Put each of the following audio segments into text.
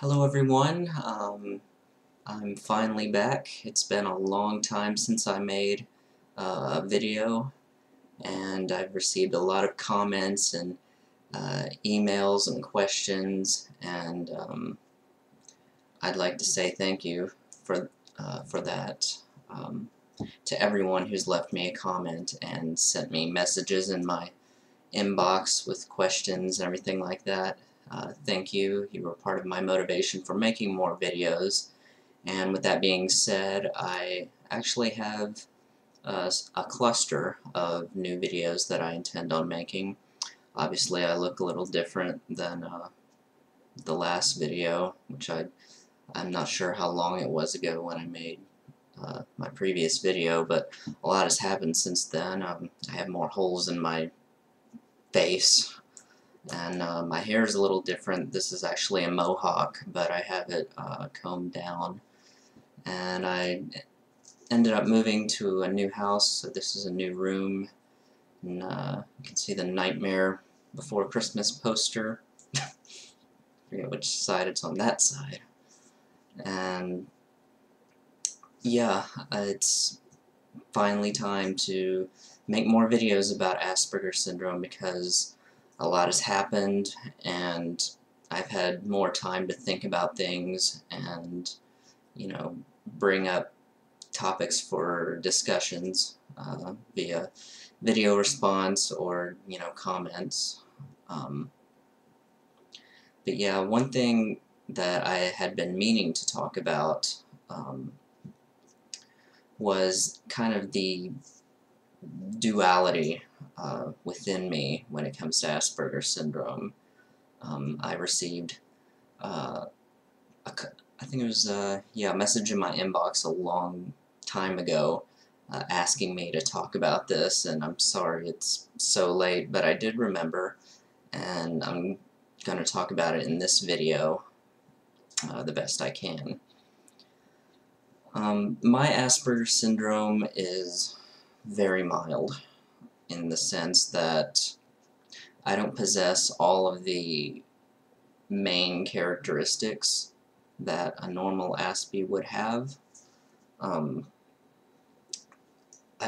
Hello everyone, I'm finally back. It's been a long time since I made a video, and I've received a lot of comments and emails and questions, and I'd like to say thank you for that to everyone who's left me a comment and sent me messages in my inbox with questions and everything like that. Thank you. You were part of my motivation for making more videos. And with that being said, I actually have a cluster of new videos that I intend on making. Obviously, I look a little different than the last video, which I'm not sure how long it was ago when I made my previous video, but a lot has happened since then. I have more holes in my face, and my hair is a little different. This is actually a mohawk, but I have it combed down. And I ended up moving to a new house, so this is a new room, and you can see the Nightmare Before Christmas poster. I forget which side it's on, that side. And yeah, it's finally time to make more videos about Asperger syndrome because a lot has happened and I've had more time to think about things and, you know, bring up topics for discussions via video response or, you know, comments. But yeah, one thing that I had been meaning to talk about was kind of the duality within me when it comes to Asperger syndrome. I received I think it was yeah, a message in my inbox a long time ago asking me to talk about this, and I'm sorry it's so late, but I did remember, and I'm going to talk about it in this video the best I can. My Asperger syndrome is very mild in the sense that I don't possess all of the main characteristics that a normal Aspie would have. I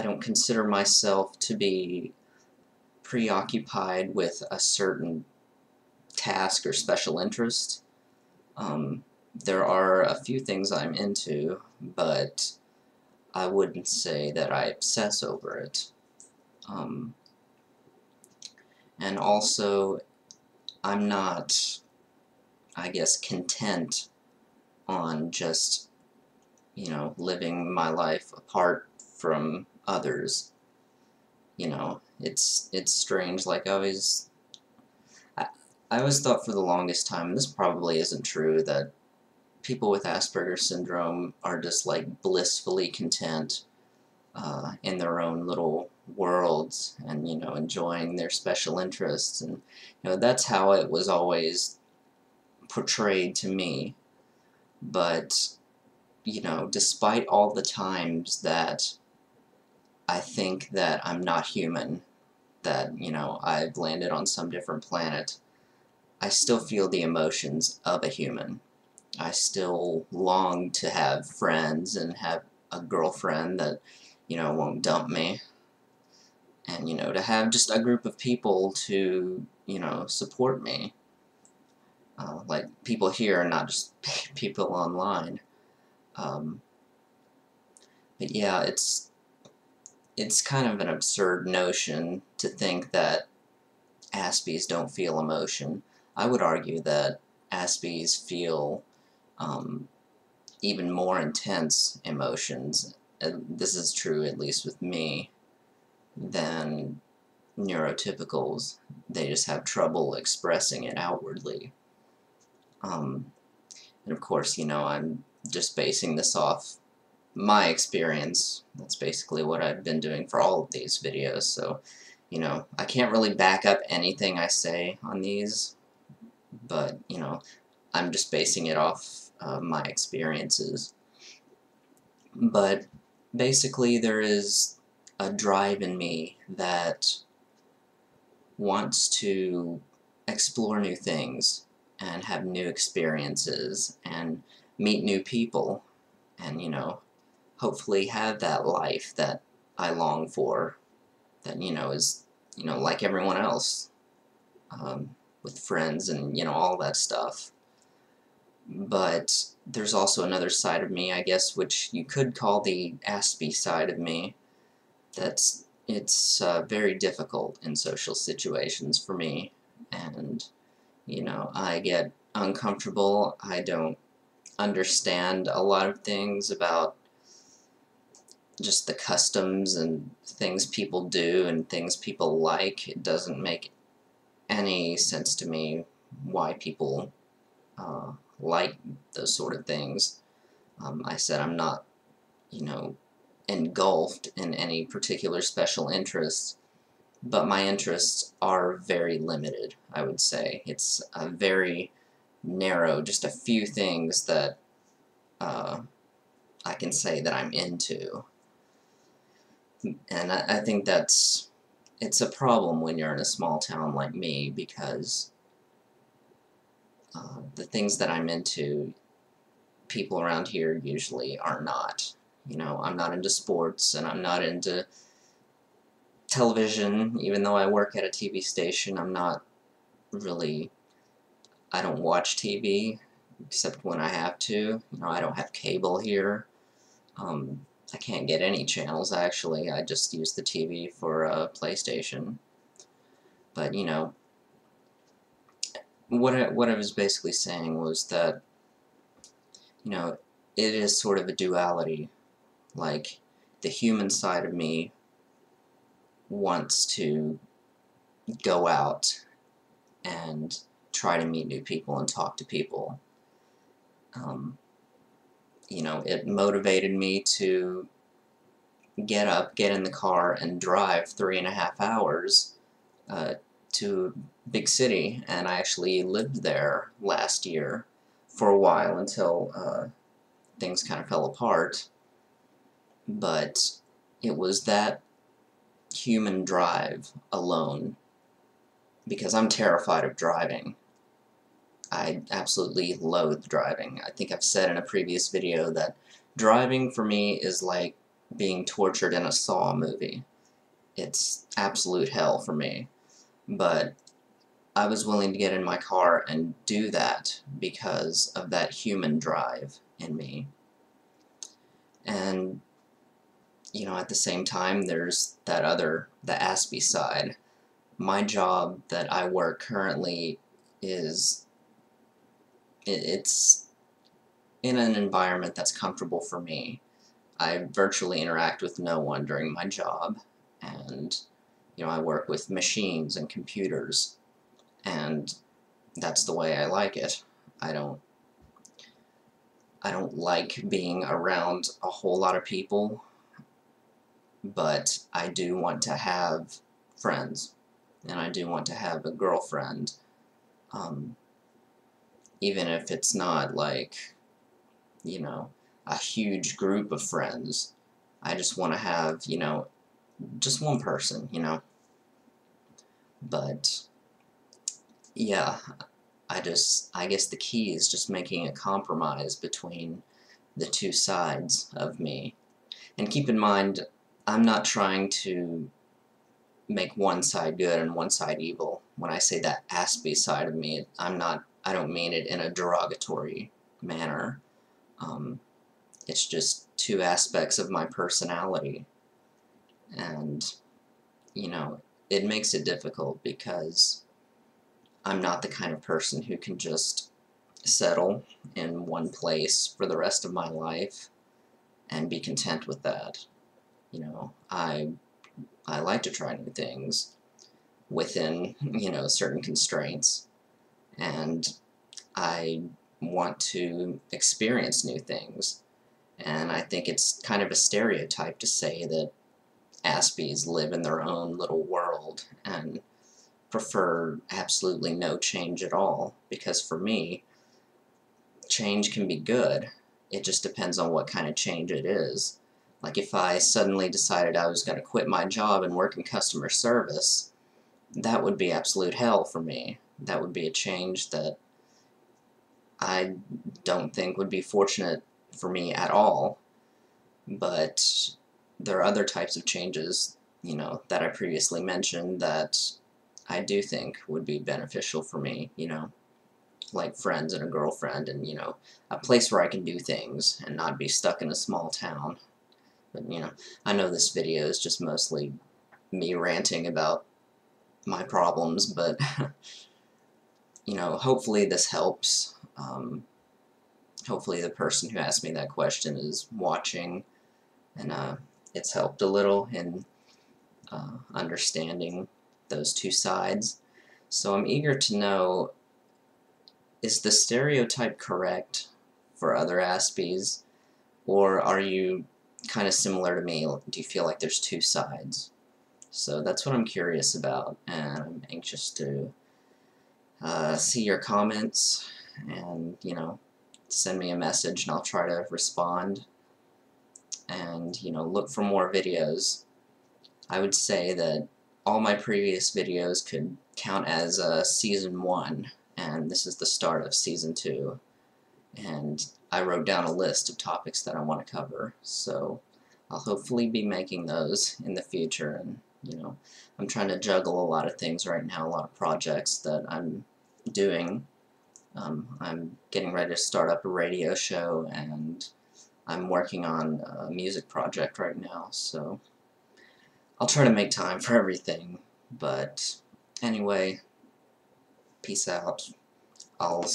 don't consider myself to be preoccupied with a certain task or special interest. There are a few things I'm into, but I wouldn't say that I obsess over it. And also, I'm not, I guess, content on just, you know, living my life apart from others. You know, it's strange. Like I always thought for the longest time, and this probably isn't true, that people with Asperger syndrome are just like blissfully content in their own little worlds and, you know, enjoying their special interests. And, you know, that's how it was always portrayed to me. But, you know, despite all the times that I think that I'm not human, that, you know, I've landed on some different planet, I still feel the emotions of a human. I still long to have friends and have a girlfriend that, you know, won't dump me. And, you know, to have just a group of people to, you know, support me. Like people here, not just people online. But yeah, it's kind of an absurd notion to think that Aspies don't feel emotion. I would argue that Aspies feel even more intense emotions, and this is true at least with me, than neurotypicals. They just have trouble expressing it outwardly. And of course, you know, I'm just basing this off my experience. That's basically what I've been doing for all of these videos, so, you know, I can't really back up anything I say on these, but, you know, I'm just basing it off my experiences. But basically there is a drive in me that wants to explore new things and have new experiences and meet new people and, hopefully have that life that I long for, that, is, like everyone else, with friends and, all that stuff. But there's also another side of me, I guess, which you could call the Aspie side of me. It's very difficult in social situations for me, and I get uncomfortable. I don't understand a lot of things about just the customs and things people do and things people like. It doesn't make any sense to me why people like those sort of things. I said I'm not, engulfed in any particular special interests, but my interests are very limited, I would say. It's a very narrow, just a few things that I can say that I'm into. And I think it's a problem when you're in a small town like me, because the things that I'm into, people around here usually are not. I'm not into sports, and I'm not into television. Even though I work at a TV station, I'm not really, I don't watch TV, except when I have to. I don't have cable here. I can't get any channels, actually. I just use the TV for PlayStation. But, what I was basically saying was that, it is sort of a duality. Like, the human side of me wants to go out and try to meet new people and talk to people. It motivated me to get up, get in the car, and drive 3.5 hours to a big city, and I actually lived there last year for a while until things kind of fell apart. But it was that human drive alone, because I'm terrified of driving. I absolutely loathe driving. I think I've said in a previous video that driving for me is like being tortured in a Saw movie. It's absolute hell for me. But I was willing to get in my car and do that because of that human drive in me. And, at the same time, there's that other, the Aspie side. My job that I work currently is, it's in an environment that's comfortable for me. I virtually interact with no one during my job, and I work with machines and computers, and that's the way I like it. I don't like being around a whole lot of people, but I do want to have friends, and I do want to have a girlfriend, even if it's not like, a huge group of friends. I just want to have, just one person, But, yeah, I guess the key is just making a compromise between the two sides of me. And keep in mind, I'm not trying to make one side good and one side evil. When I say that Aspie side of me, I don't mean it in a derogatory manner. It's just two aspects of my personality. And, it makes it difficult because I'm not the kind of person who can just settle in one place for the rest of my life and be content with that. I like to try new things within, certain constraints, and I want to experience new things. And I think it's kind of a stereotype to say that Aspies live in their own little world and prefer absolutely no change at all, because for me, change can be good. It just depends on what kind of change it is. Like if I suddenly decided I was going to quit my job and work in customer service, that would be absolute hell for me. That would be a change that, I don't think would be fortunate for me at all, but there are other types of changes, you know, that I previously mentioned that I do think would be beneficial for me, you know, like friends and a girlfriend and, you know, a place where I can do things and not be stuck in a small town. But, you know, I know this video is just mostly me ranting about my problems, but, you know, hopefully this helps. Hopefully the person who asked me that question is watching, and it's helped a little in understanding those two sides. So I'm eager to know, is the stereotype correct for other Aspies, or are you kind of similar to me? Do you feel like there's two sides? So that's what I'm curious about, and I'm anxious to see your comments, and, you know, send me a message and I'll try to respond, and, you know, look for more videos. I would say that all my previous videos could count as Season 1, and this is the start of Season 2, and I wrote down a list of topics that I want to cover, so I'll hopefully be making those in the future. And, you know, I'm trying to juggle a lot of things right now, a lot of projects that I'm doing. I'm getting ready to start up a radio show, and I'm working on a music project right now, so I'll try to make time for everything. But anyway, peace out. I'll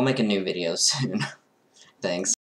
make a new video soon. Thanks.